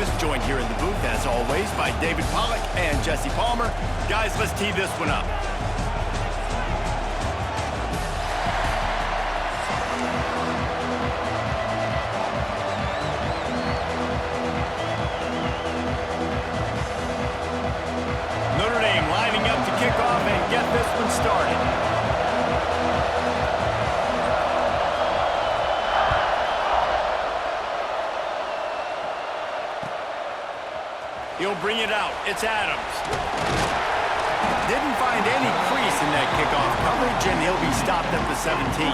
Davis, joined here in the booth, as always, by David Pollack and Jesse Palmer. Guys, let's tee this one up. Notre Dame lining up to kick off and get this one started. He'll bring it out. It's Adams. Didn't find any crease in that kickoff coverage, and he'll be stopped at the 17.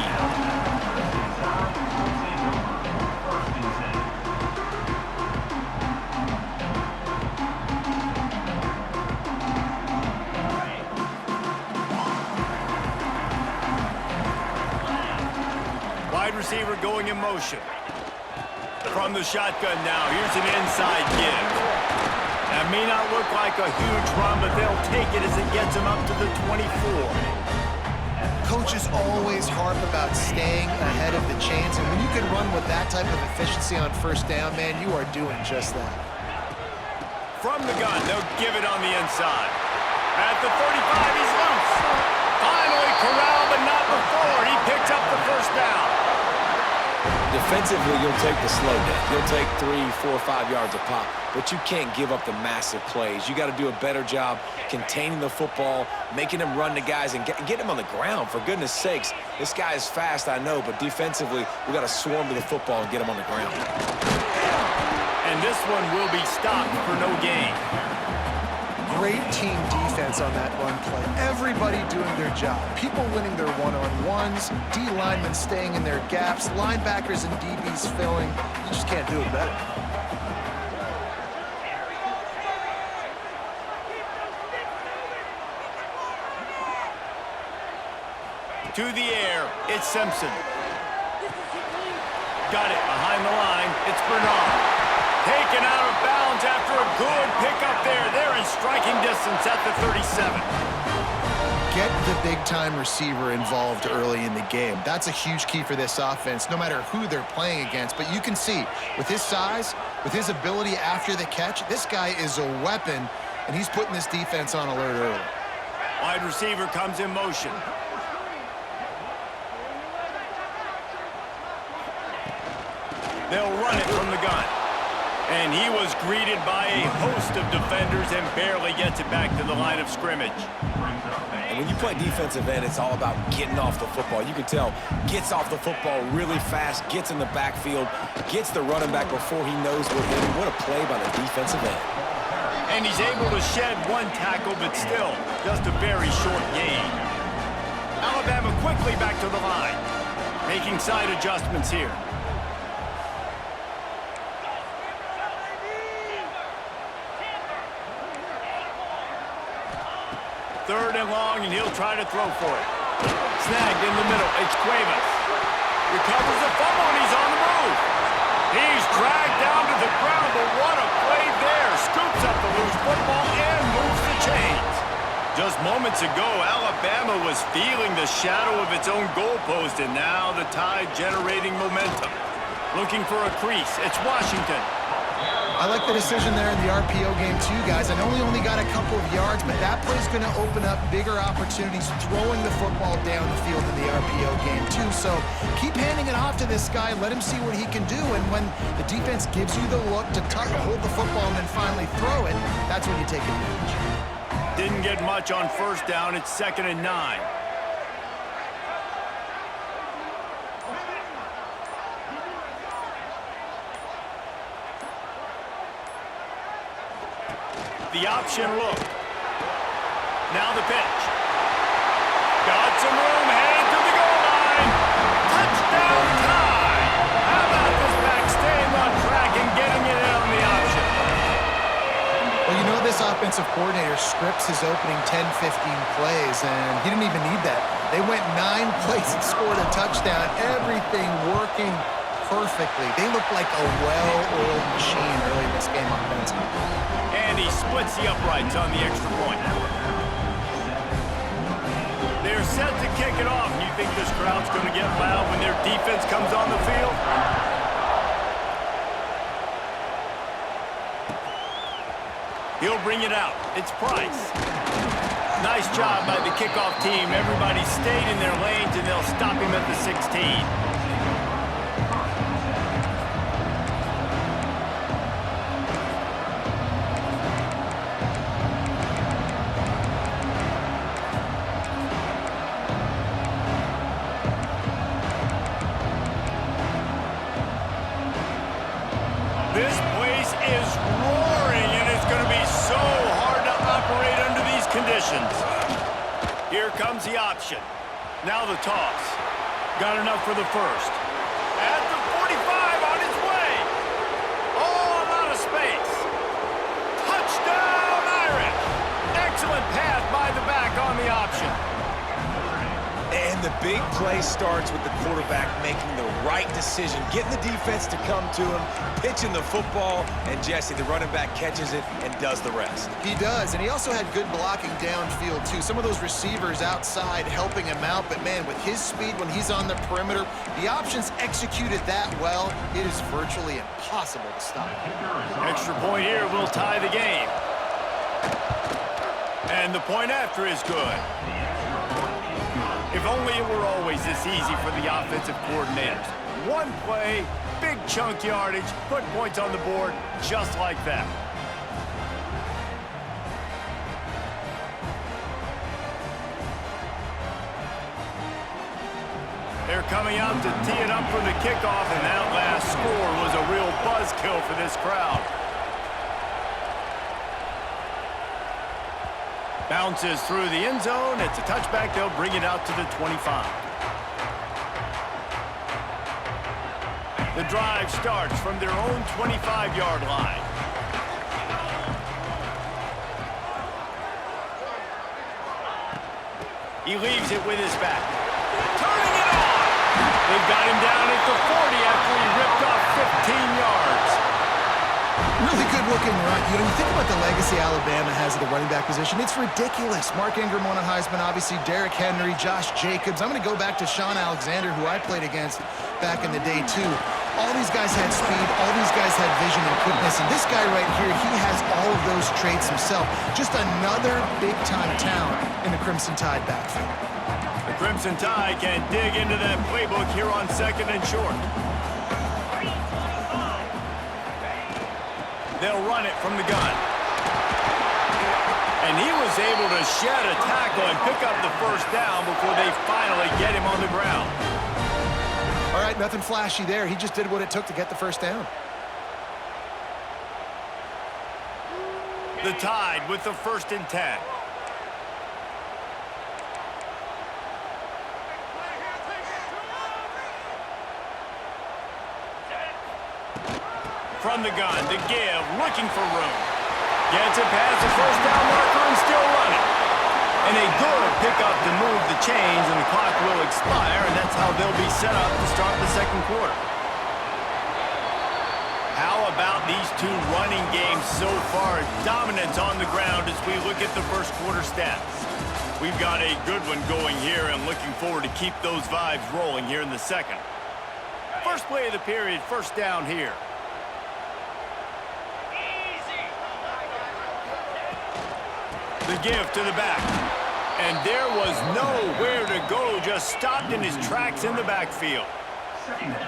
Wide receiver going in motion. From the shotgun now, here's an inside give. That may not look like a huge run, but they'll take it as it gets them up to the 24. Coaches always harp about staying ahead of the chains, and when you can run with that type of efficiency on first down, man, you are doing just that. From the gun, they'll give it on the inside. At the 35, he's loose. Finally corralled, but not before. He picks up the first down. Defensively, you'll take the slow down. You'll take 3, 4, 5 yards a pop, but you can't give up the massive plays. You got to do a better job containing the football, making him run to guys, and get him on the ground. For goodness sakes, this guy is fast, I know, but defensively, we got to swarm to the football and get him on the ground. And this one will be stopped for no gain. Great team defense on that run play. Everybody doing their job. People winning their one-on-ones, D linemen staying in their gaps, linebackers and DBs filling. You just can't do it better. To the air, it's Simpson. Got it behind the line. It's Bernard. Taken out of bounds after a good pickup there. They're in striking distance at the 37. Get the big-time receiver involved early in the game. That's a huge key for this offense, no matter who they're playing against. But you can see, with his size, with his ability after the catch, this guy is a weapon, and he's putting this defense on alert early. Wide receiver comes in motion. They'll run it from the gun. And he was greeted by a host of defenders and barely gets it back to the line of scrimmage. And when you play defensive end, it's all about getting off the football. You can tell, gets off the football really fast, gets in the backfield, gets the running back before he knows we're hitting. What a play by the defensive end. And he's able to shed one tackle, but still, just a very short gain. Alabama quickly back to the line, making side adjustments here. Third and long, and he'll try to throw for it. Snagged in the middle. It's Cuevas. Recovers the fumble, and he's on the move. He's dragged down to the ground, but what a play there. Scoops up the loose football and moves the chains. Just moments ago, Alabama was feeling the shadow of its own goalpost, and now the Tide generating momentum. Looking for a crease. It's Washington. I like the decision there in the RPO game too, guys. I know he only got a couple of yards, but that play's going to open up bigger opportunities throwing the football down the field in the RPO game too. So keep handing it off to this guy. Let him see what he can do. And when the defense gives you the look to hold the football and then finally throw it, that's when you take advantage. Didn't get much on first down. It's 2nd and 9. The option look. Now the pitch. Got some room, headed to the goal line. Touchdown Tide. How about this back staying on track and getting it in on the option? Well, you know this offensive coordinator scripts his opening 10, 15 plays, and he didn't even need that. They went 9 plays and scored a touchdown. Everything working perfectly. They look like a well-oiled machine early in this game offensively. And he splits the uprights on the extra point. They're set to kick it off. You think this crowd's going to get loud when their defense comes on the field? He'll bring it out. It's Price. Nice job by the kickoff team. Everybody stayed in their lanes, and they'll stop him at the 16. This place is roaring, and it's going to be so hard to operate under these conditions. Here comes the option. Now the toss. Got enough for the first. At the 45 on his way. All out of space. Touchdown, Irish. Excellent pass by the back on the option. And the big play starts with the quarterback making the right decision, getting the defense to come to him, pitching the football, and Jesse, the running back, catches it and does the rest. He does, and he also had good blocking downfield, too. Some of those receivers outside helping him out, but, man, with his speed when he's on the perimeter, the options executed that well, it is virtually impossible to stop. Extra point here will tie the game. And the point after is good. If only it were always this easy for the offensive coordinators. One play, big chunk yardage, put points on the board just like that. They're coming out to tee it up for the kickoff, and that last score was a real buzzkill for this crowd. Bounces through the end zone. It's a touchback. They'll bring it out to the 25. The drive starts from their own 25-yard line. He leaves it with his back. Turning it on! They've got him down at the 40 after he ripped off 15 yards. Really good looking run. You know, you think about the legacy Alabama has at the running back position. It's ridiculous. Mark Ingram won a Heisman, obviously Derrick Henry, Josh Jacobs. I'm going to go back to Sean Alexander, who I played against back in the day, too. All these guys had speed. All these guys had vision and quickness. And this guy right here, he has all of those traits himself. Just another big-time talent in the Crimson Tide backfield. The Crimson Tide can dig into that playbook here on 2nd and short. They'll run it from the gun. And he was able to shed a tackle and pick up the first down before they finally get him on the ground. All right, nothing flashy there. He just did what it took to get the first down. The Tide with the 1st and 10. From the gun, to give, looking for room. Gets it past the first down marker and still running. And a good pickup to move the chains, and the clock will expire, and that's how they'll be set up to start the 2nd quarter. How about these two running games so far? Dominance on the ground as we look at the 1st quarter stats. We've got a good one going here, and looking forward to keep those vibes rolling here in the 2nd. First play of the period, 1st down here. The give to the back. And there was nowhere to go, just stopped in his tracks in the backfield.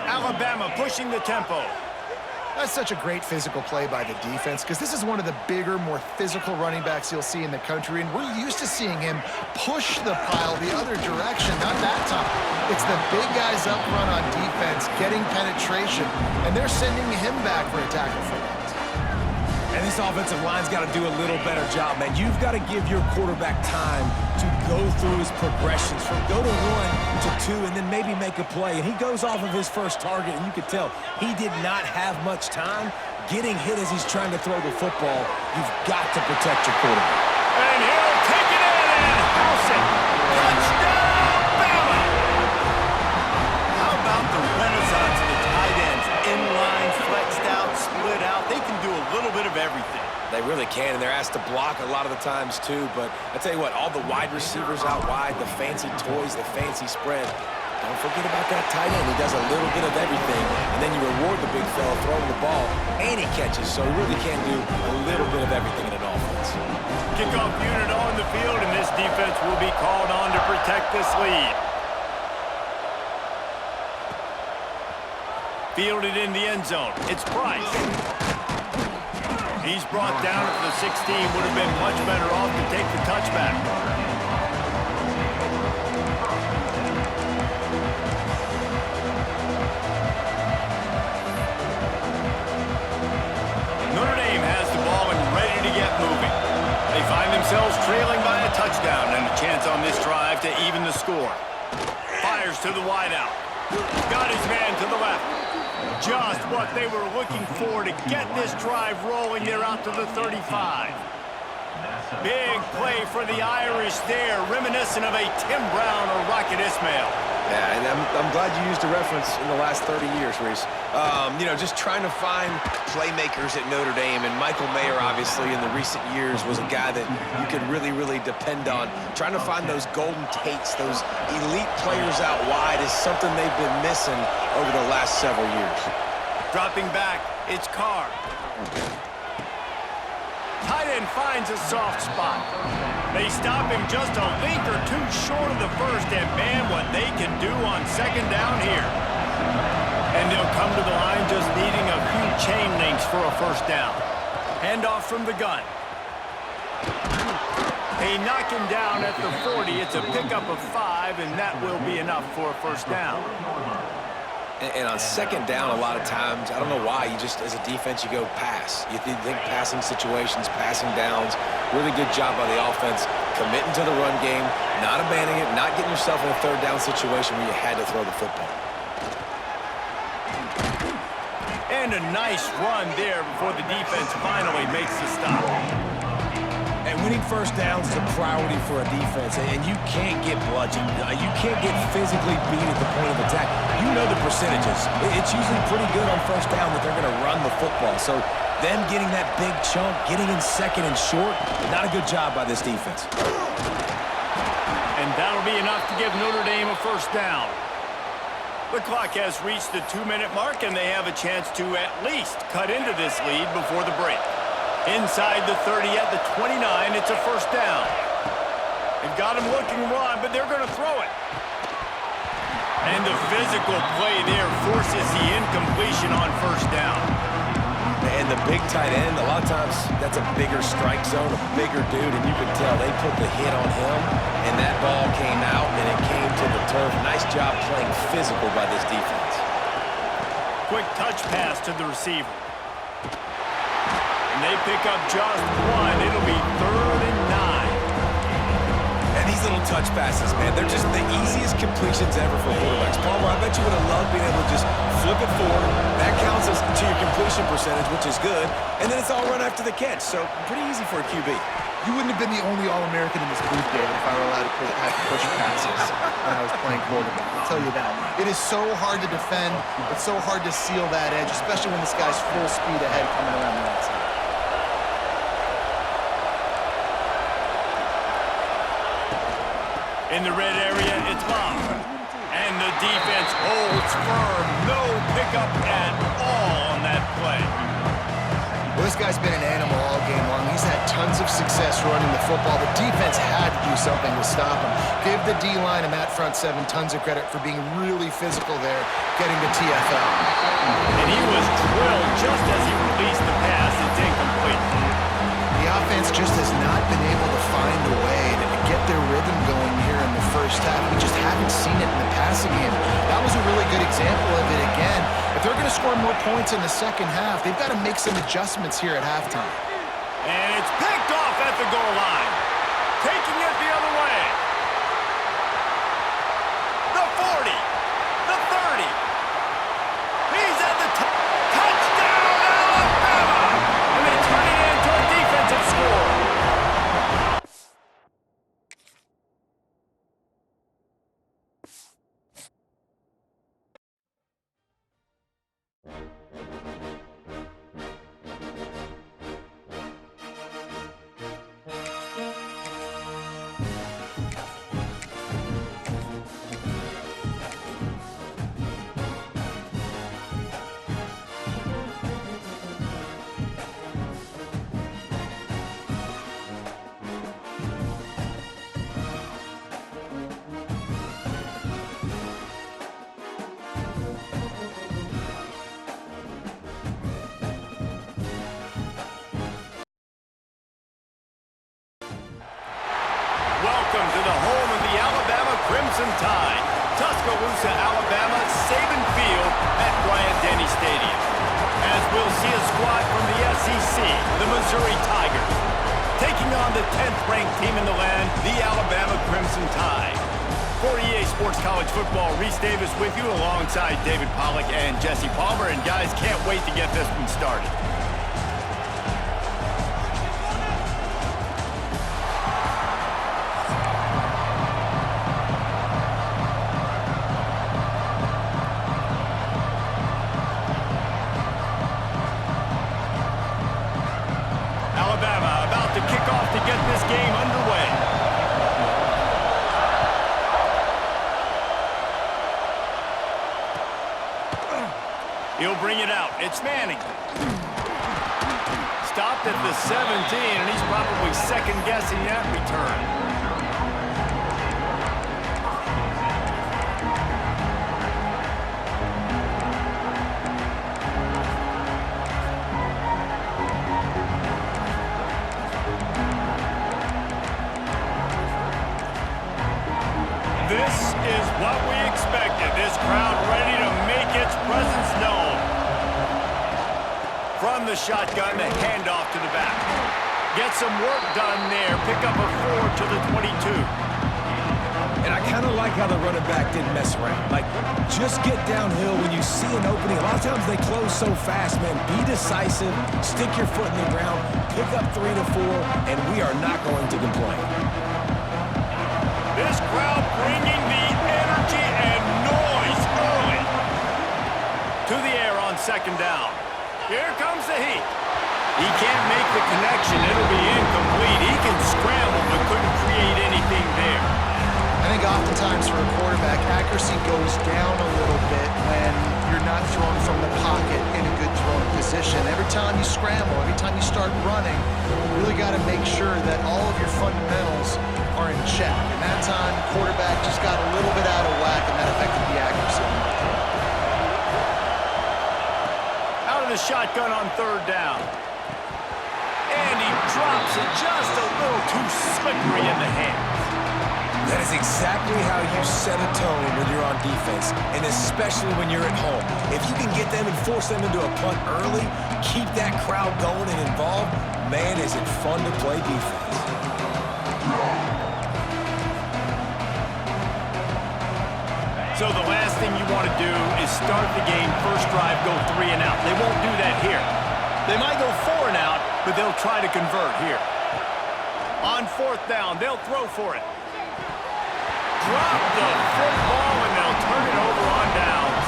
Alabama pushing the tempo. That's such a great physical play by the defense because this is one of the bigger, more physical running backs you'll see in the country, and we're used to seeing him push the pile the other direction, not that time. It's the big guys up front on defense getting penetration, and they're sending him back for a tackle for that. And this offensive line's got to do a little better job, man. You've got to give your quarterback time to go through his progressions from go to 1 to 2 and then maybe make a play. And he goes off of his first target, and you could tell he did not have much time getting hit as he's trying to throw the football. You've got to protect your quarterback. And he'll take it in and house it. Touchdown, Bama! How about the renaissance of the tight ends? Inline, flexed out, split out. They can do a little bit of everything. They really can, and they're asked to block a lot of the times, too. But I tell you what, all the wide receivers out wide, the fancy toys, the fancy spread, don't forget about that tight end. He does a little bit of everything, and then you reward the big fella throwing the ball, and he catches. So he really can do a little bit of everything in an offense. Kickoff unit on the field, and this defense will be called on to protect this lead. Fielded in the end zone. It's Price. He's brought down at the 16. Would have been much better off to take the touchback. Notre Dame has the ball and ready to get moving. They find themselves trailing by a touchdown and a chance on this drive to even the score. Fires to the wideout. Got his man to the left. Just what they were looking for to get this drive rolling. They're out to the 35. Big play for the Irish there, reminiscent of a Tim Brown or Rocket Ismail. Yeah, and I'm glad you used a reference in the last 30 years, Reese. You know, just trying to find playmakers at Notre Dame, and Michael Mayer, obviously, in the recent years, was a guy that you could really, really depend on. Trying to find those golden Tates, those elite players out wide is something they've been missing over the last several years. Dropping back, it's Carr. Tight end finds a soft spot. They stop him just a link or two short of the first, and man, what they can do on second down here. And they'll come to the line just needing a few chain links for a first down. Handoff from the gun. They knock him down at the 40. It's a pickup of 5, and that will be enough for a first down. And on second down, a lot of times, I don't know why, you just, as a defense, you go pass. You think passing situations, passing downs. Really good job by the offense, committing to the run game, not abandoning it, not getting yourself in a third down situation where you had to throw the football. And a nice run there before the defense finally makes the stop. And winning first downs is a priority for a defense, and you can't get bludgeoned. You can't get physically beat at the point of attack. You know the percentages. It's usually pretty good on first down that they're going to run the football. So them getting that big chunk, getting in second and short, not a good job by this defense. And that'll be enough to give Notre Dame a first down. The clock has reached the 2-minute mark, and they have a chance to at least cut into this lead before the break. Inside the 30 at the 29, it's a first down. They've got him looking run, but they're going to throw it. And the physical play there forces the incompletion on first down. And the big tight end, a lot of times that's a bigger strike zone, a bigger dude, and you can tell they put the hit on him, and that ball came out, and it came to the turf. Nice job playing physical by this defense. Quick touch pass to the receiver. And they pick up just one. It'll be 3rd and 9. And these little touch passes, man, they're just the easiest completions ever for quarterbacks. Palmer, I bet you would have loved being able to just flip it forward. That counts as to your completion percentage, which is good. And then it's all run after the catch, so pretty easy for a QB. You wouldn't have been the only All-American in this booth, David, if I were allowed to push passes when I was playing quarterback. I'll tell you that. It is so hard to defend. It's so hard to seal that edge, especially when this guy's full speed ahead coming around the outside. In the red area, it's Love. And the defense holds firm. No pickup at all on that play. Well, this guy's been an animal all game long. He's had tons of success running the football. The defense had to do something to stop him. Give the D-line and that front seven tons of credit for being really physical there, getting the TFL. And he was drilled just as he released the pass. It's incomplete. The offense just has not been able to find a way to get their rhythm going here in the first half. We just haven't seen it in the passing game. That was a really good example of it again. If they're going to score more points in the second half, they've got to make some adjustments here at halftime. And it's picked off at the goal line. Taking it the other way. The 40. The 30. He's at the top. Touchdown, Alabama! And they turn it into a defensive score. to Alabama Saban Field at Bryant-Denny Stadium, as we'll see a squad from the SEC, the Missouri Tigers, taking on the 10th-ranked team in the land, the Alabama Crimson Tide. For EA Sports College Football, Reese Davis with you alongside David Pollack and Jesse Palmer. And guys, can't wait to get this one started. Alabama about to kick off to get this game underway. He'll bring it out. It's Manning. Stopped at the 17, and he's probably second-guessing that return. This is what we expected. This crowd ready to make its presence known. From the shotgun, the handoff to the back. Get some work done there. Pick up a 4 to the 22. And I kind of like how the running back didn't mess around. Like, just get downhill when you see an opening. A lot of times they close so fast, man. Be decisive, stick your foot in the ground, pick up 3 to 4, and we are not going to complain. This crowd bringing the energy and noise early. To the air on second down. Here comes the heat. He can't make the connection. It'll be incomplete. He can scramble, but couldn't create anything there. I think oftentimes for a quarterback, accuracy goes down a little bit when you're not throwing from the pocket in a good throwing position. Every time you scramble, every time you start running, you really got to make sure that all of your fundamentals are in check. And that time, the quarterback just got a little bit out of whack, and that affected the accuracy. Out of the shotgun on third down. And he drops it just a little too slippery in the hands. That is exactly how you set a tone when you're on defense, and especially when you're at home. If you can get them and force them into a punt early, keep that crowd going and involved, man, is it fun to play defense. So the last thing you want to do is start the game, first drive, go 3 and out. They won't do that here. They might go 4 and out, but they'll try to convert here. On fourth down, they'll throw for it. Drop the football, and they'll turn it over on downs.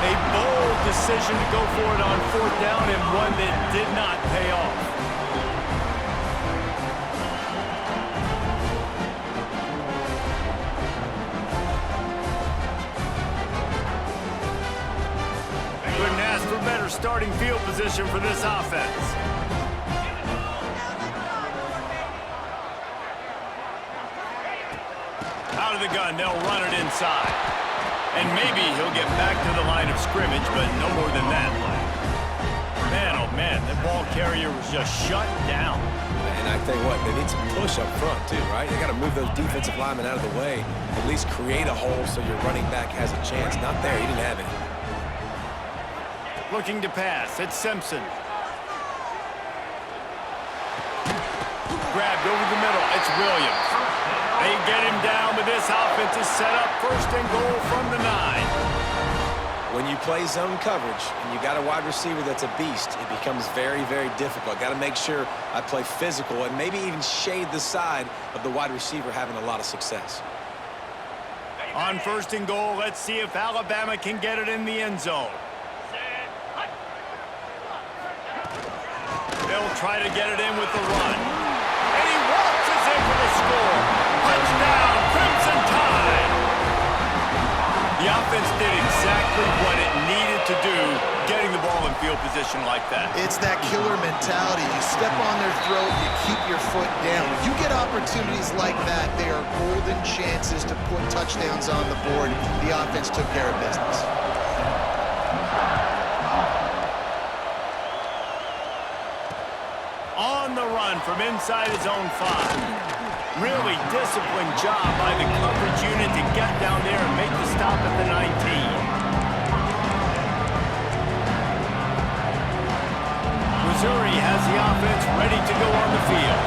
A bold decision to go for it on fourth down, and one that did not pay off. Couldn't ask for better starting field position for this offense. Out of the gun, they'll run it inside. And maybe he'll get back to the line of scrimmage, but no more than that. Man, oh man, the ball carrier was just shut down. And I tell you what, they need some push up front too, right? They got to move those defensive linemen out of the way, at least create a hole so your running back has a chance. Not there, he didn't have it. Looking to pass, it's Simpson. Grabbed over the middle, it's Williams. They get him down, but this offense is set up first and goal from the 9. When you play zone coverage and you got a wide receiver that's a beast, it becomes very, very difficult. Got to make sure I play physical and maybe even shade the side of the wide receiver having a lot of success. On first and goal, let's see if Alabama can get it in the end zone. They'll try to get it in with the run. And he waltzes in for the score. Touchdown, Crimson Tide! The offense did exactly what it needed to do, getting the ball in field position like that. It's that killer mentality. You step on their throat, you keep your foot down. When you get opportunities like that, they are golden chances to put touchdowns on the board. The offense took care of business. On the run from inside his own 5. Really disciplined job by the coverage unit to get down there and make the stop at the 19. Missouri has the offense ready to go on the field.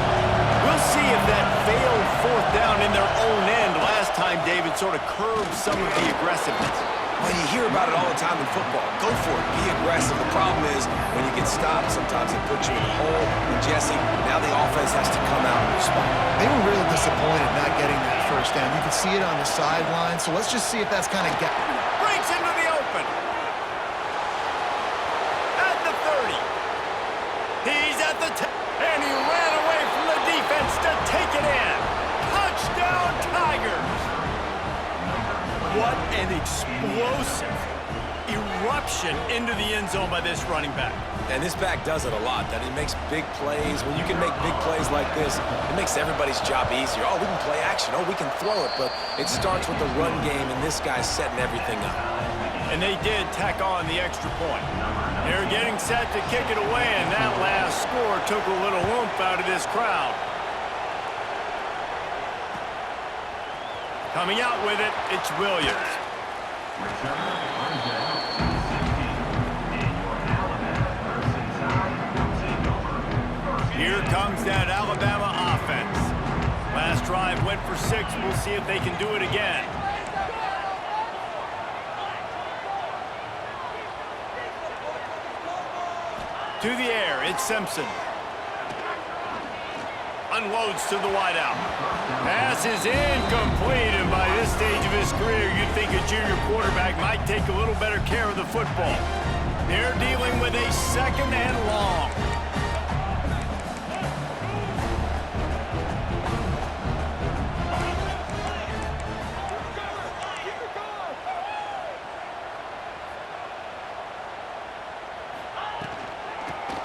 We'll see if that failed fourth down in their own end last time, David, sort of curbed some of the aggressiveness. Well, you hear about it all the time in football. Go for it. Be aggressive. The problem is when you get stopped, sometimes it puts you in a hole. And, Jesse, now the offense has to come out and respond. They were really disappointed not getting that first down. You could see it on the sideline, so let's just see if that's kind of Breaks into the open. At the 30. He's at the 10. And he ran away from the defense to take it in. Touchdown, Tigers. What an explosive eruption into the end zone by this running back. And this back does it a lot, that he makes big plays. When you can make big plays like this, it makes everybody's job easier. Oh, we can play action. Oh, we can throw it. But it starts with the run game, and this guy's setting everything up. And they did tack on the extra point. They're getting set to kick it away, and that last score took a little oomph out of this crowd. Coming out with it, it's Williams. Here comes that Alabama offense. Last drive went for 6. We'll see if they can do it again. To the air, it's Simpson. Unloads to the wideout. Pass is incomplete, and by this stage of his career, you'd think a junior quarterback might take a little better care of the football. They're dealing with a 2nd and long.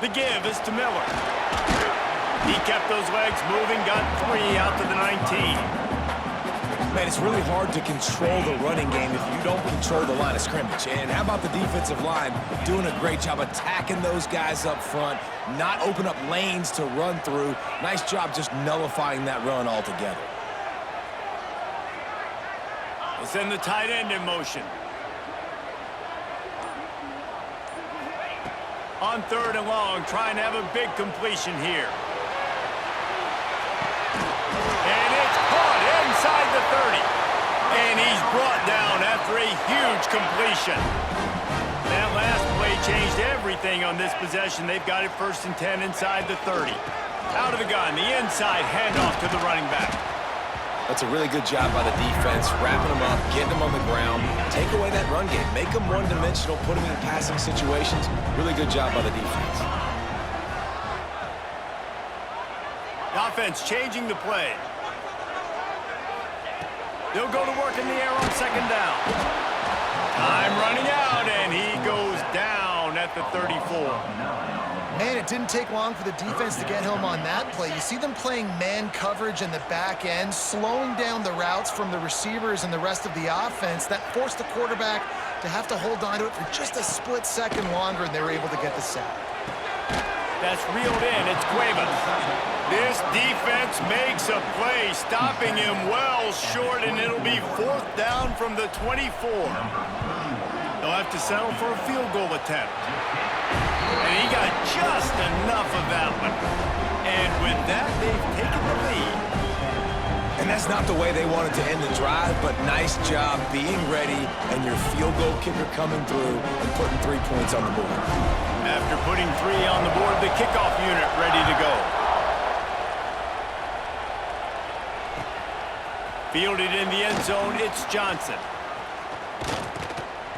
The give is to Miller. He kept those legs moving, got 3 out to the 19. Man, it's really hard to control the running game if you don't control the line of scrimmage. And how about the defensive line doing a great job attacking those guys up front, not open up lanes to run through. Nice job just nullifying that run altogether. They send the tight end in motion. On 3rd and long, trying to have a big completion here. And it's caught inside the 30. And he's brought down after a huge completion. That last play changed everything on this possession. They've got it 1st and 10 inside the 30. Out of the gun, the inside handoff to the running back. That's a really good job by the defense, wrapping them up, getting them on the ground, take away that run game, make them one-dimensional, put them in passing situations. Really good job by the defense. The offense changing the play. They'll go to work in the air on 2nd down. Time running out, and he goes down at the 34. Man, it didn't take long for the defense to get home on that play. You see them playing man coverage in the back end, slowing down the routes from the receivers and the rest of the offense. That forced the quarterback to have to hold on to it for just a split second longer, and they were able to get the sack. That's reeled in. It's Cuevas. This defense makes a play, stopping him well short, and it'll be 4th down from the 24. They'll have to settle for a field goal attempt. And he got just enough of that one. And with that, they've taken the lead. And that's not the way they wanted to end the drive, but nice job being ready and your field goal kicker coming through and putting 3 points on the board. After putting 3 on the board, the kickoff unit ready to go. Fielded in the end zone, it's Johnson.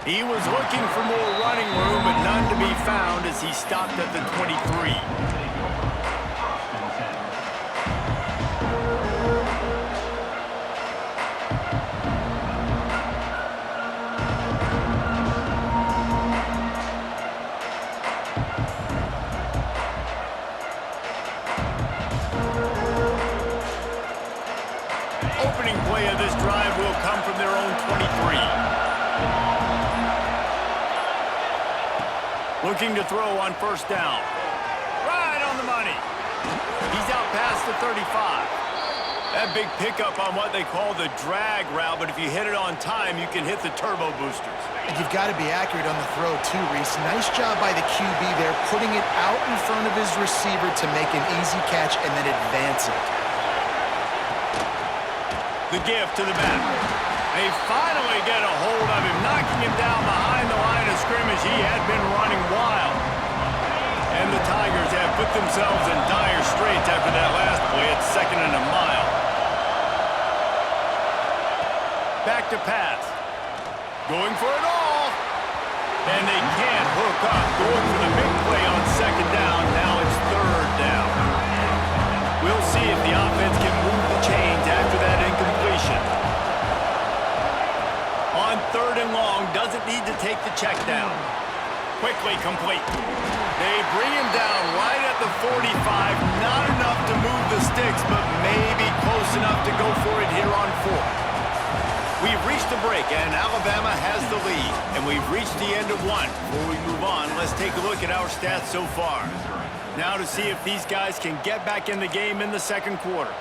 He was looking for more running room, but none to be found as he stopped at the 23. Opening play of this drive will come from their own 23. Looking to throw on 1st down. Right on the money. He's out past the 35. That big pickup on what they call the drag route, but if you hit it on time, you can hit the turbo boosters. You've got to be accurate on the throw, too, Reese. Nice job by the QB there, putting it out in front of his receiver to make an easy catch and then advance it. The give to the back. They finally get a hold of him, knocking him down behind the line of scrimmage. He had been running wild. And the Tigers have put themselves in dire straits after that last play at 2nd and a mile. Back to pass. Going for it all. And they can't hook up. Going for the big play on 2nd down. Now it's 3rd down. We'll see if the offense can move the chains after that incompletion. On 3rd and long, doesn't need to take the check down. Quickly complete. They bring him down right at the 45. Not enough to move the sticks, but maybe close enough to go for it here on 4th. We've reached the break, and Alabama has the lead. And we've reached the end of 1. Before we move on, let's take a look at our stats so far. Now to see if these guys can get back in the game in the 2nd quarter.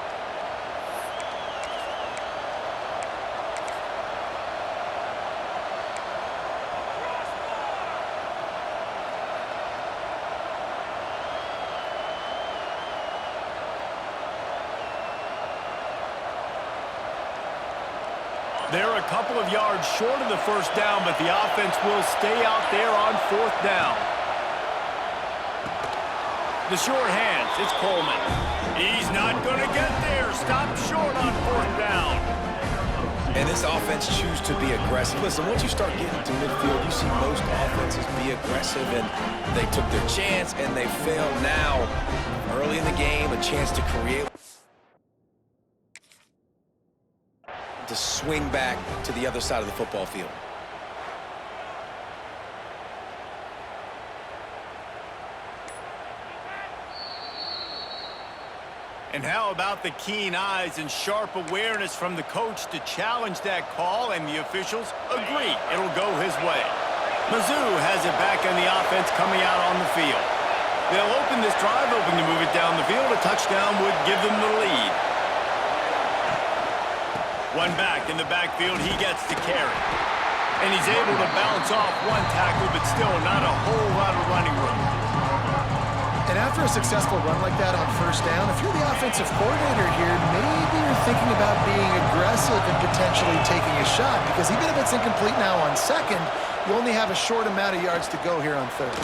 They're a couple of yards short of the 1st down, but the offense will stay out there on 4th down. The short hands, it's Coleman. He's not going to get there. Stop short on 4th down. And this offense chooses to be aggressive. Listen, once you start getting to midfield, you see most offenses be aggressive, and they took their chance, and they failed now. Early in the game, a chance to create, to swing back to the other side of the football field. And how about the keen eyes and sharp awareness from the coach to challenge that call, and the officials agree it'll go his way. Mizzou has it back in the offense coming out on the field. They'll open this drive, hoping to move it down the field. A touchdown would give them the lead. One back in the backfield, he gets to carry. And he's able to bounce off one tackle, but still not a whole lot of running room. And after a successful run like that on 1st down, if you're the offensive coordinator here, maybe you're thinking about being aggressive and potentially taking a shot, because even if it's incomplete now on 2nd, you only have a short amount of yards to go here on 3rd.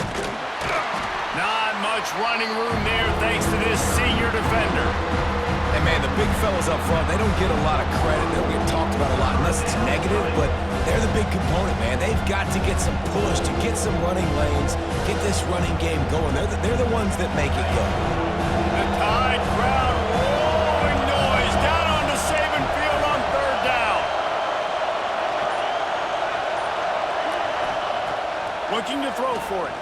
Not much running room there thanks to this senior defender. And man, the big fellas up front, they don't get a lot of credit. They don't get talked about a lot unless it's negative, but they're the big component, man. They've got to get some push, to get some running lanes, get this running game going. They're the ones that make it go. The Tide crowd rolling noise down on the Saban field on 3rd down. Looking to throw for it.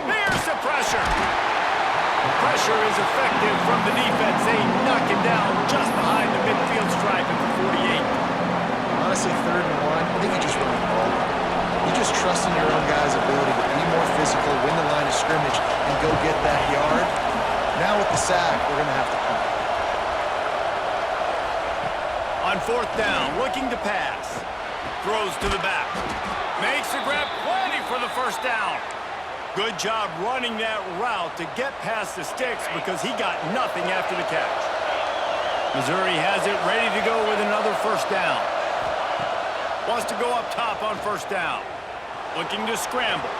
Here's the pressure. Pressure is effective from the defense. They knock him down just behind the midfield stripe at the 48. Honestly, 3rd and 1, I think you just run the ball. You just trust in your own guy's ability to be more physical, win the line of scrimmage, and go get that yard. Now with the sack, we're going to have to punt. On 4th down, looking to pass. Throws to the back. Makes the grab, plenty for the 1st down. Good job running that route to get past the sticks, because he got nothing after the catch. Missouri has it ready to go with another 1st down. Wants to go up top on 1st down. Looking to scramble.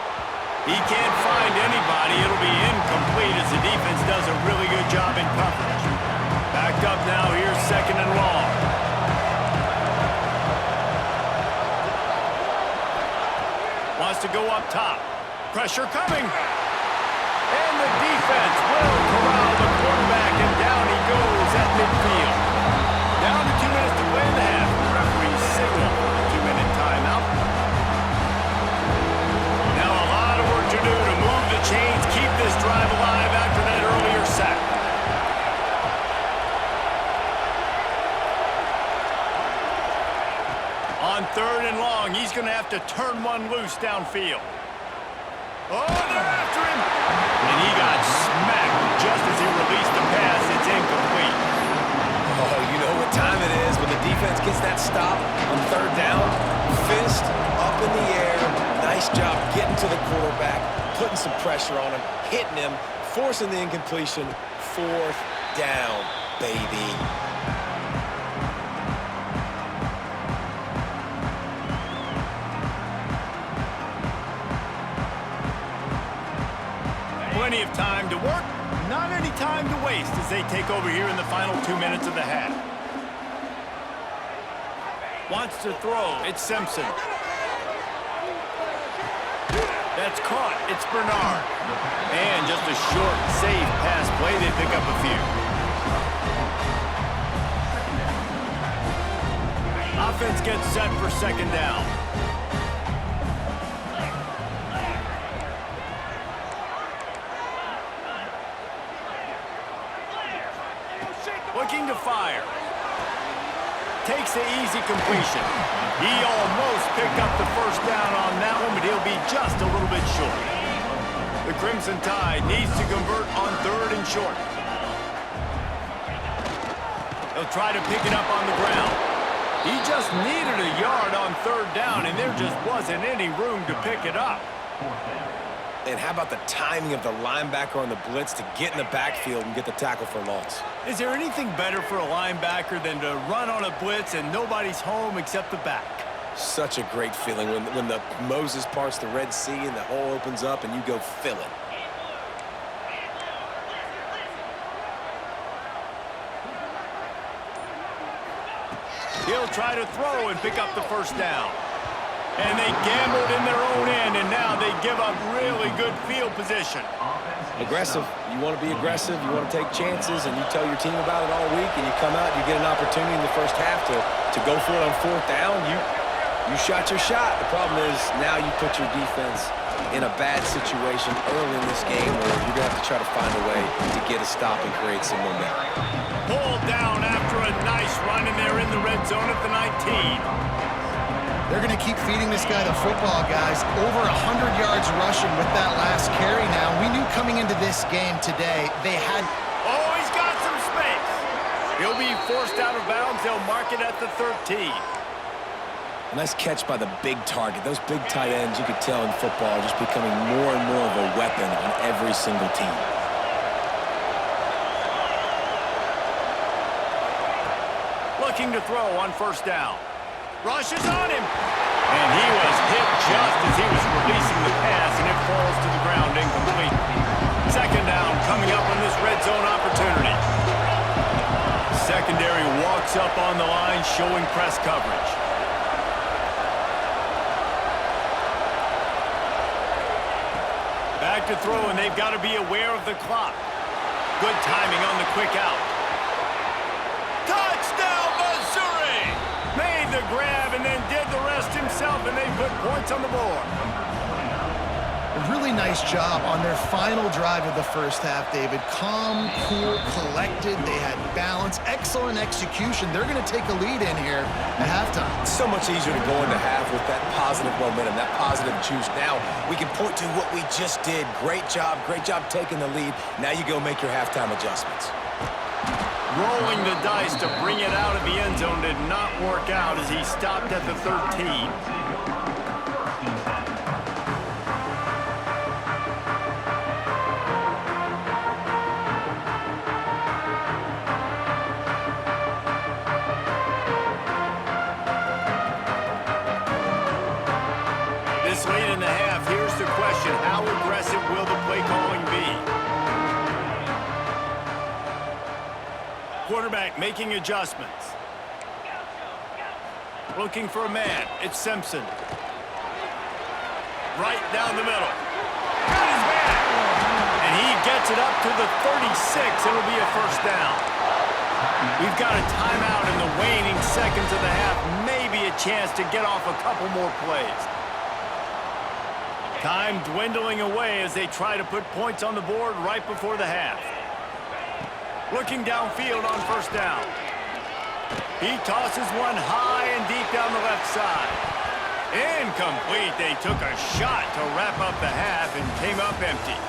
He can't find anybody. It'll be incomplete as the defense does a really good job in coverage. Backed up now. Here's 2nd and long. Wants to go up top. Pressure coming. And the defense will corral the quarterback, and down he goes at midfield. Down to 2 minutes to play in the half. The referee signal for the 2-minute timeout. Now a lot of work to do to move the chains, keep this drive alive after that earlier sack. On 3rd and long, he's going to have to turn one loose downfield. Oh, they're after him! And he got smacked just as he released the pass. It's incomplete. Oh, you know what time defense gets that stop on third down, fist up in the air. Nice job getting to the quarterback, putting some pressure on him, hitting him, forcing the incompletion. Fourth down, baby. Plenty of time to work, not any time to waste as they take over here in the final 2 minutes of the half. Wants to throw, it's Simpson. That's caught, it's Bernard. And just a short, safe pass play, they pick up a few. Offense gets set for second down. Looking to fire. Takes the easy completion. He almost picked up the first down on that one, but he'll be just a little bit short. The Crimson Tide needs to convert on third and short. They'll try to pick it up on the ground. He just needed a yard on third down, and there just wasn't any room to pick it up. And how about the timing of the linebacker on the blitz to get in the backfield and get the tackle for loss? Is there anything better for a linebacker than to run on a blitz and nobody's home except the back? Such a great feeling when the Moses parts the Red Sea and the hole opens up and you go fill it. He'll try to throw and pick up the first down. And they gambled in their own end, and now they give up really good field position. Aggressive. You want to be aggressive. You want to take chances, and you tell your team about it all week, and you come out, you get an opportunity in the first half to go for it on fourth down. You shot your shot. The problem is now you put your defense in a bad situation early in this game where you're going to have to try to find a way to get a stop and create some momentum. Pulled down after a nice run, and they're in the red zone at the 19. They're going to keep feeding this guy the football, guys. Over 100 yards rushing with that last carry now. We knew coming into this game today they had... Oh, he's got some space. He'll be forced out of bounds. They'll mark it at the 13. A nice catch by the big target. Those big tight ends, you could tell in football, are just becoming more and more of a weapon on every single team. Looking to throw on first down. Rushes on him. And he was hit just as he was releasing the pass, and it falls to the ground incomplete. Second down coming up on this red zone opportunity. Secondary walks up on the line, showing press coverage. Back to throw, and they've got to be aware of the clock. Good timing on the quick out. Touchdown, Missouri! Made the grab and then did the rest himself, and they put points on the board. A really nice job on their final drive of the first half, David. Calm, cool, collected. They had balance, excellent execution. They're going to take a lead in here at halftime. It's so much easier to go into half with that positive momentum, that positive juice. Now we can point to what we just did. Great job taking the lead. Now you go make your halftime adjustments. Rolling the dice to bring it out of the end zone did not work out as he stopped at the 13. This late in the half, here's the question: how aggressive will the play calling be? Quarterback making adjustments. Looking for a man. It's Simpson. Right down the middle. Got his back. And he gets it up to the 36. It'll be a first down. We've got a timeout in the waning seconds of the half. Maybe a chance to get off a couple more plays. Time dwindling away as they try to put points on the board right before the half. Looking downfield on first down. He tosses one high and deep down the left side. Incomplete. They took a shot to wrap up the half and came up empty.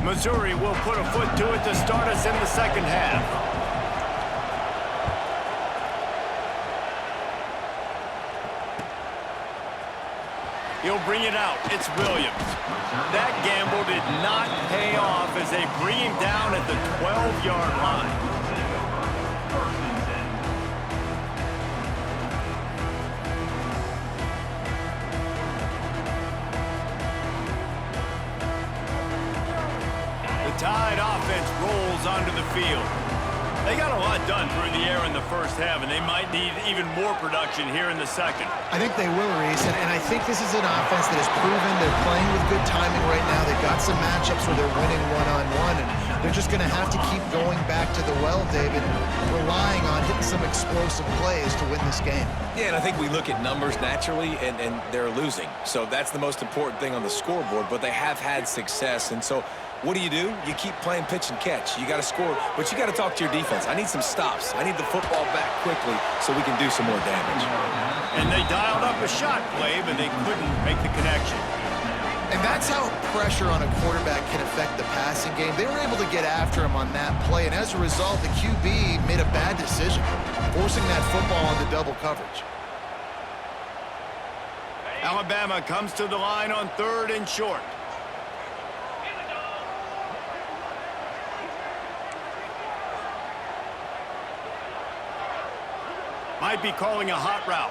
Missouri will put a foot to it to start us in the second half. He'll bring it out. It's Williams. That gamble did not pay off as they bring him down at the 12-yard line. The Tide offense rolls onto the field. They got a lot done through the air in the first half, and they might need even more production here in the second. I think they will, Reese, and I think this is an offense that has proven they're playing with good timing right now. They've got some matchups where they're winning one-on-one, and they're just going to have to keep going back to the well, David, and relying on hitting some explosive plays to win this game. Yeah, and I think we look at numbers naturally, and they're losing. So that's the most important thing on the scoreboard, but they have had success, and so what do? You keep playing pitch and catch. You got to score, but you got to talk to your defense. I need some stops. I need the football back quickly so we can do some more damage. And they dialed up a shot play, but they couldn't make the connection. And that's how pressure on a quarterback can affect the passing game. They were able to get after him on that play, and as a result, the QB made a bad decision, forcing that football into double coverage. Alabama comes to the line on 3rd and short. Might be calling a hot route.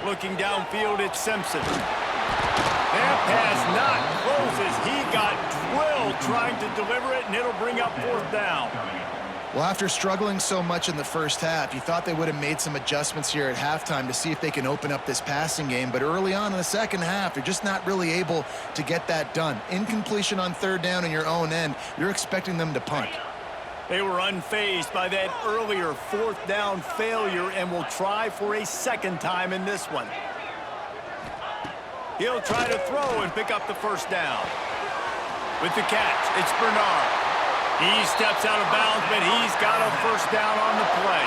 Looking downfield, it's Simpson. That pass not closes. He got drilled trying to deliver it, and it'll bring up 4th down. Well, after struggling so much in the first half, you thought they would have made some adjustments here at halftime to see if they can open up this passing game. But early on in the second half, they're just not really able to get that done. Incompletion on 3rd down in your own end, you're expecting them to punt. They were unfazed by that earlier 4th down failure and will try for a second time in this one. He'll try to throw and pick up the 1st down. With the catch, it's Bernard. He steps out of bounds, but he's got a 1st down on the play.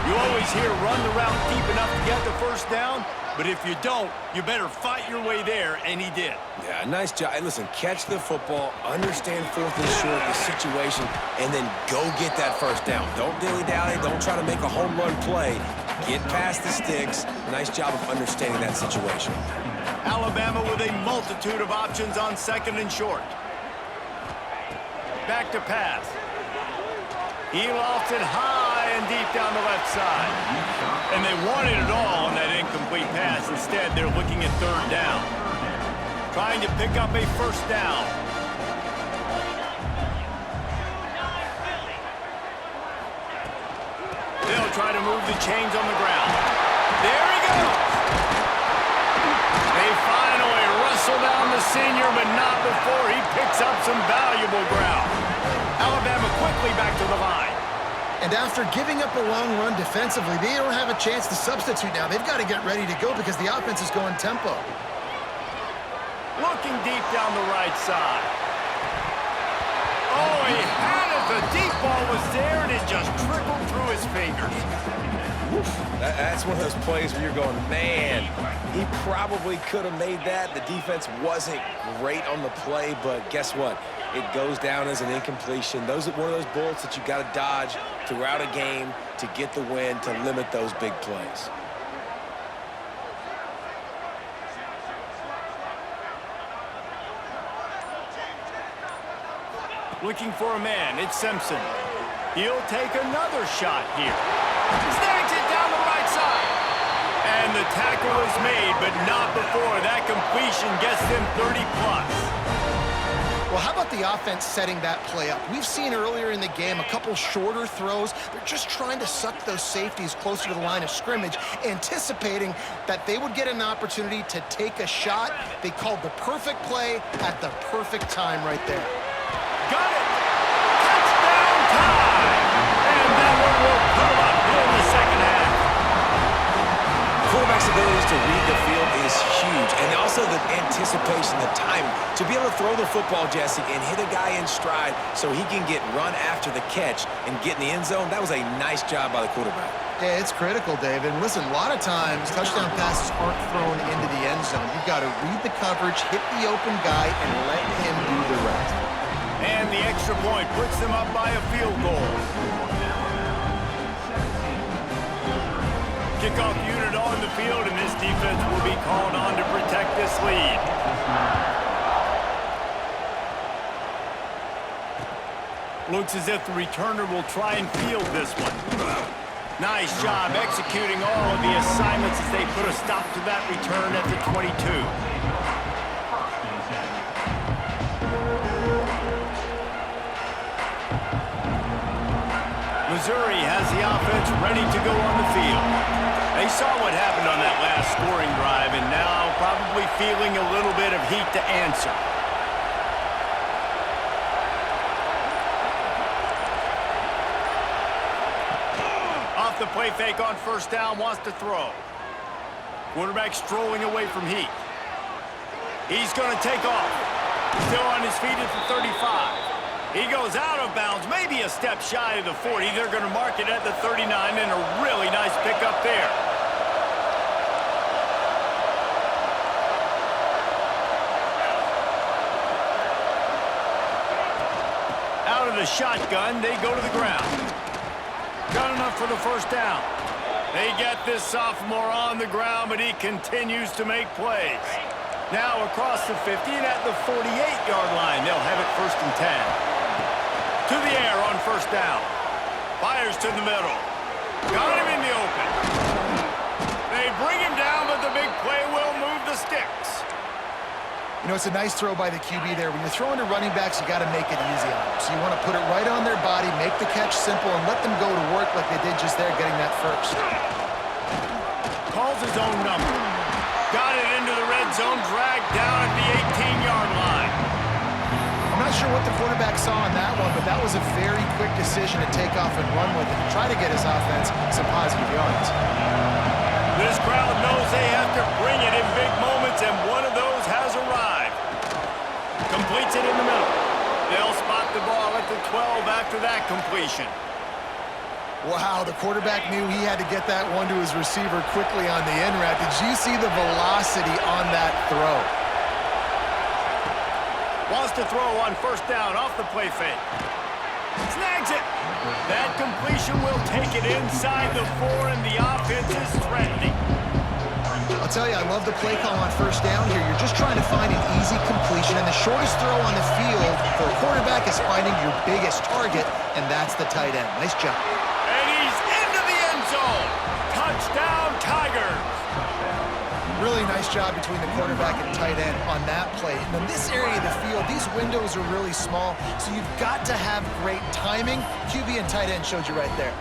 You always hear run the route deep enough to get the 1st down, but if you don't, you better fight your way there, and he did. Yeah, nice job. Hey, listen, catch the football, understand 4th and short, the situation, and then go get that 1st down. Don't dilly-dally. Don't try to make a home run play. Get past the sticks. Nice job of understanding that situation. Alabama with a multitude of options on 2nd and short. Back to pass. He lofts it high and deep down the left side. And they wanted it all on that incomplete pass. Instead, they're looking at 3rd down. Trying to pick up a 1st down. They'll try to move the chains on the ground. There he goes. They finally wrestle down the senior, but not before he picks up some valuable ground. Alabama quickly back to the line. And after giving up a long run defensively, they don't have a chance to substitute now. They've got to get ready to go because the offense is going tempo. Looking deep down the right side. Oh, he had it. The deep ball was there, and it just trickled through his fingers. That's one of those plays where you're going, man, he probably could have made that. The defense wasn't great on the play, but guess what? It goes down as an incompletion. Those are one of those bullets that you got to dodge throughout a game to get the win, to limit those big plays. Looking for a man, it's Simpson. He'll take another shot here. Snags it down the right side. And the tackle is made, but not before that completion gets them 30+. Well, how about the offense setting that play up? We've seen earlier in the game a couple shorter throws. They're just trying to suck those safeties closer to the line of scrimmage, anticipating that they would get an opportunity to take a shot. They called the perfect play at the perfect time right there. Got it! Touchdown time! And that one will put them up here in the second half. Quarterback's abilities to read the field is huge, and also the anticipation, the time to be able to throw the football, Jesse, and hit a guy in stride so he can get run after the catch and get in the end zone. That was a nice job by the quarterback. Yeah, it's critical, David. And listen, a lot of times touchdown passes aren't thrown into the end zone. You've got to read the coverage, hit the open guy, and let him do the rest. And the extra point puts them up by a field goal. Kickoff unit on the field, and this defense will be called on to protect this lead. Looks as if the returner will try and field this one. Nice job executing all of the assignments as they put a stop to that return at the 22. Missouri has the offense ready to go on the field. They saw what happened on that last scoring drive and now probably feeling a little bit of heat to answer. The play fake on first down, wants to throw. Quarterback strolling away from heat. He's going to take off. Still on his feet at the 35. He goes out of bounds, maybe a step shy of the 40. They're going to mark it at the 39, and a really nice pickup there. Out of the shotgun, they go to the ground. Got enough for the first down. They get this sophomore on the ground, but he continues to make plays. Now across the 50 and at the 48-yard line, they'll have it 1st and 10. To the air on first down. Fires to the middle. Got him in the open. They bring him down, but the big play will move the sticks. You know, it's a nice throw by the QB there. When you're throwing to running backs, you got to make it easy on them. So you want to put it right on their body, make the catch simple, and let them go to work like they did just there, getting that first. Calls his own number. Got it into the red zone, dragged down at the 18-yard line. I'm not sure what the quarterback saw on that one, but that was a very quick decision to take off and run with it and try to get his offense some positive yards. This crowd knows they have to bring it in big moments, and one of those has arrived. Completes it in the middle. They'll spot the ball at the 12 after that completion. Wow, the quarterback knew he had to get that one to his receiver quickly on the end route. Did you see the velocity on that throw? Wants to throw on first down off the play fake. Snags it. That completion will take it inside the 4, and the offense is threatening. I'll tell you, I love the play call on first down here. You're just trying to find an easy completion, and the shortest throw on the field for a quarterback is finding your biggest target, and that's the tight end. Nice job. And he's into the end zone. Touchdown, Tigers. Really nice job between the quarterback and tight end on that play. And in this area of the field, these windows are really small, so you've got to have great timing. QB and tight end showed you right there.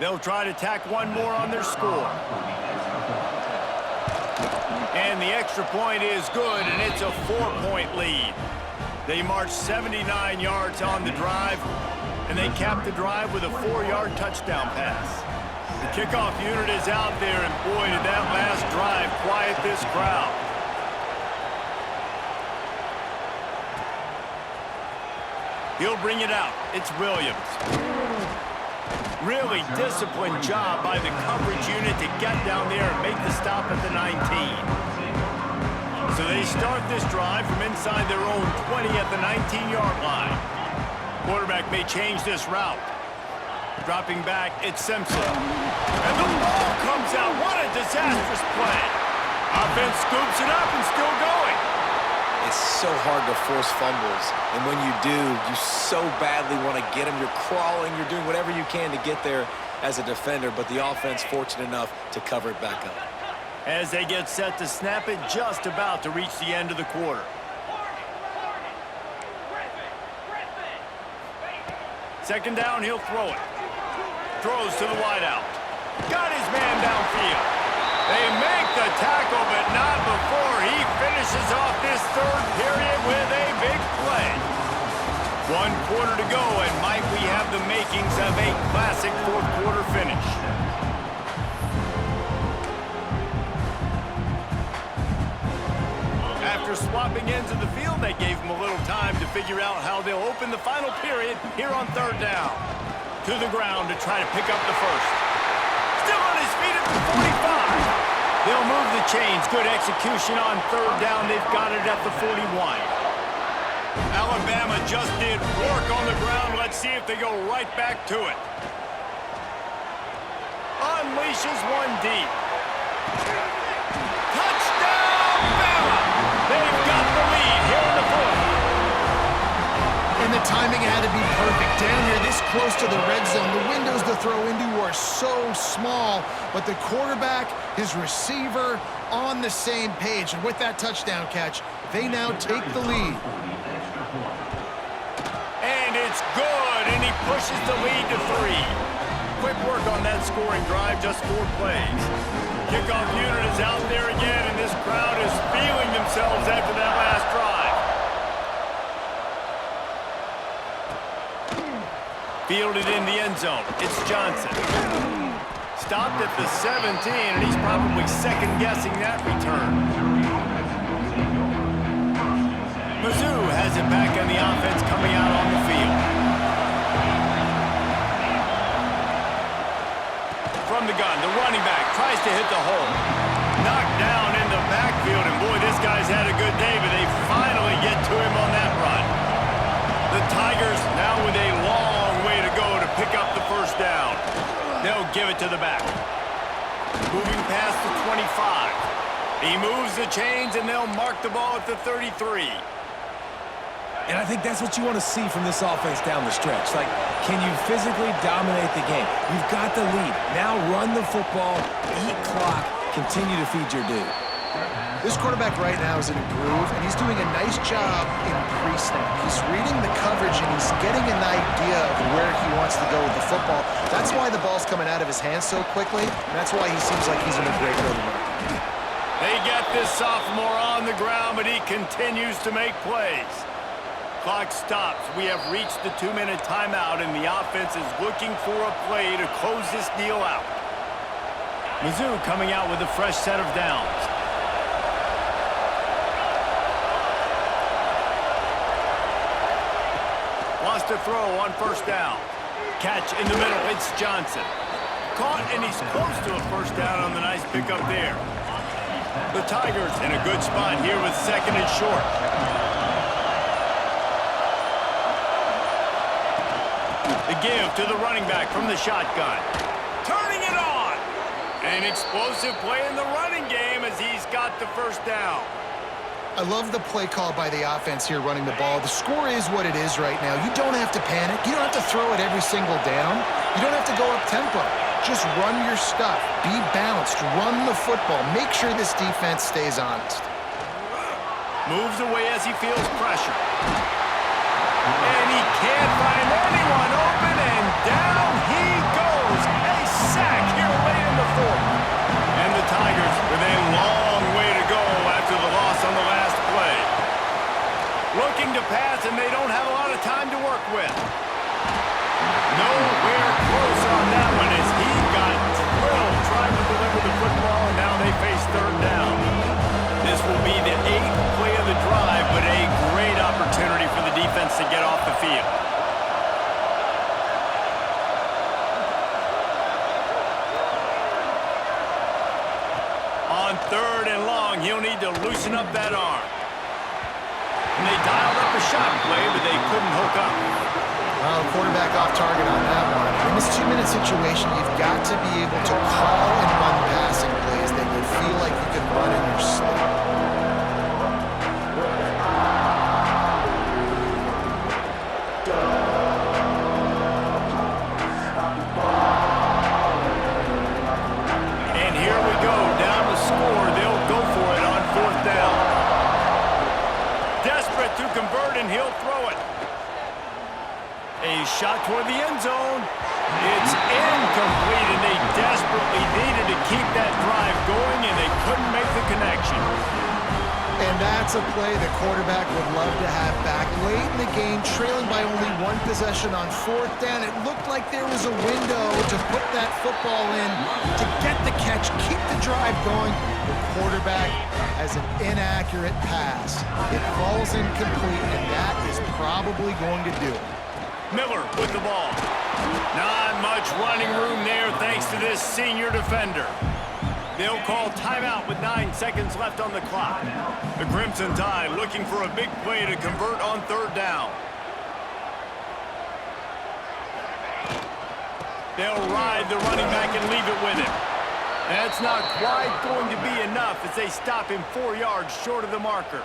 They'll try to tack one more on their score. And the extra point is good, and it's a 4-point lead. They march 79 yards on the drive, and they cap the drive with a 4-yard touchdown pass. The kickoff unit is out there, and boy, did that last drive quiet this crowd. He'll bring it out. It's Williams. Really disciplined job by the coverage unit to get down there and make the stop at the 19. So they start this drive from inside their own 20 at the 19-yard line. Quarterback may change this route. Dropping back, it's Simpson. And the ball comes out. What a disastrous play. Offense scoops it up and still going. It's so hard to force fumbles, and when you do, you so badly want to get them. You're crawling, you're doing whatever you can to get there as a defender, but the offense fortunate enough to cover it back up. As they get set to snap it, just about to reach the end of the quarter. Second down, he'll throw it. Throws to the wideout. Got his man downfield. They make the tackle, but not before he finishes off this third period with a big play. 1 quarter to go, and might we have the makings of a classic fourth quarter finish. After swapping ends of the field, they gave him a little time to figure out how they'll open the final period here on third down. To the ground to try to pick up the first. Still on his feet at the 45. They'll move the chains. Good execution on third down. They've got it at the 41. Alabama just did work on the ground. Let's see if they go right back to it. Unleashes one deep. Touchdown, Bama! They've got the lead here in the fourth. And the timing had to be perfect. Down here, this close to the red zone, the windows to throw into are so small, but the quarterback, his receiver, on the same page. And with that touchdown catch, they now take the lead. And it's good, and he pushes the lead to 3. Quick work on that scoring drive, just 4 plays. Kickoff unit is out there again, and this crowd is feeling themselves after that last drive. Fielded in the end zone. It's Johnson. Stopped at the 17, and he's probably second-guessing that return. Mizzou has it back on the offense coming out on the field. From the gun, the running back tries to hit the hole. Knocked down in the backfield, and boy, this guy's had a good day, but they finally get to him on that run. The Tigers now with a long way to go to pick up the first down. They'll give it to the back. Moving past the 25. He moves the chains, and they'll mark the ball at the 33. And I think that's what you want to see from this offense down the stretch. Like, can you physically dominate the game? You've got the lead. Now run the football, eat clock, continue to feed your dude. This quarterback right now is in a groove, and he's doing a nice job in pre-snap. He's reading the coverage, and he's getting an idea of where he wants to go with the football. That's why the ball's coming out of his hands so quickly, and that's why he seems like he's in a great rhythm. They get this sophomore on the ground, but he continues to make plays. Clock stops. We have reached the 2-minute timeout, and the offense is looking for a play to close this deal out. Mizzou coming out with a fresh set of downs. Lost a throw on first down. Catch in the middle. It's Johnson. Caught, and he's close to a first down on the nice pickup there. The Tigers in a good spot here with second and short. The give to the running back from the shotgun. Turning it on. An explosive play in the running game as he's got the first down. I love the play call by the offense here running the ball. The score is what it is right now. You don't have to panic. You don't have to throw it every single down. You don't have to go up tempo. Just run your stuff. Be balanced. Run the football. Make sure this defense stays honest. Moves away as he feels pressure. And he can't find anyone open, and down he goes. A sack here late in the fourth. And the Tigers with a long way to go after the loss on the last play. Looking to pass, and they don't have a lot of time to work with. Nowhere close on that one as he got drilled trying to deliver the football, and now they face third down. This will be the 8th play of the drive, but a great opportunity for the defense to get off the field. On third and long, he'll need to loosen up that arm. And they dialed up a shot play, but they couldn't hook up. Well, quarterback off target on that one. In this 2-minute situation, you've got to be able to call and run passing plays that you feel like you can run in your sleep. And here we go, down the score. They'll go for it on fourth down. Desperate to convert, and he'll throw it. A A shot toward the end zone. It's incomplete, and they desperately needed to keep that drive going, and they couldn't make the connection. And that's a play the quarterback would love to have back. Late in the game, trailing by only one possession on fourth down, it looked like there was a window to put that football in, to get the catch, keep the drive going. The quarterback has an inaccurate pass. It falls incomplete, and that is probably going to do it. Miller with the ball. Not much running room there thanks to this senior defender. They'll call timeout with 9 seconds left on the clock. The Crimson Tide looking for a big play to convert on third down. They'll ride the running back and leave it with him. That's not quite going to be enough as they stop him 4 yards short of the marker.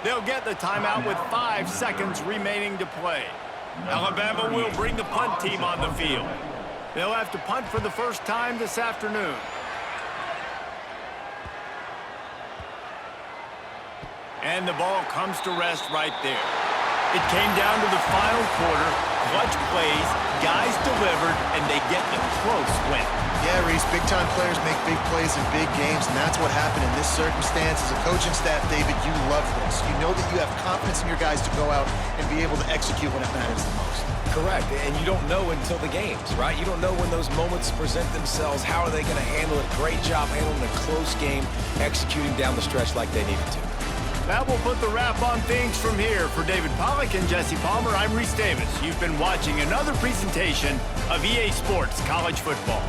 They'll get the timeout with 5 seconds remaining to play. Alabama will bring the punt team on the field. They'll have to punt for the first time this afternoon. And the ball comes to rest right there. It came down to the final quarter. Clutch plays, guys delivered, and they get the close win. Yeah, Reese, big-time players make big plays in big games, and that's what happened in this circumstance. As a coaching staff, David, you love this. You know that you have confidence in your guys to go out and be able to execute when it matters the most. Correct, and you don't know until the games, right? You don't know when those moments present themselves. How are they going to handle it? Great job handling a close game, executing down the stretch like they needed to. That will put the wrap on things from here. For David Pollack and Jesse Palmer, I'm Reese Davis. You've been watching another presentation of EA Sports College Football.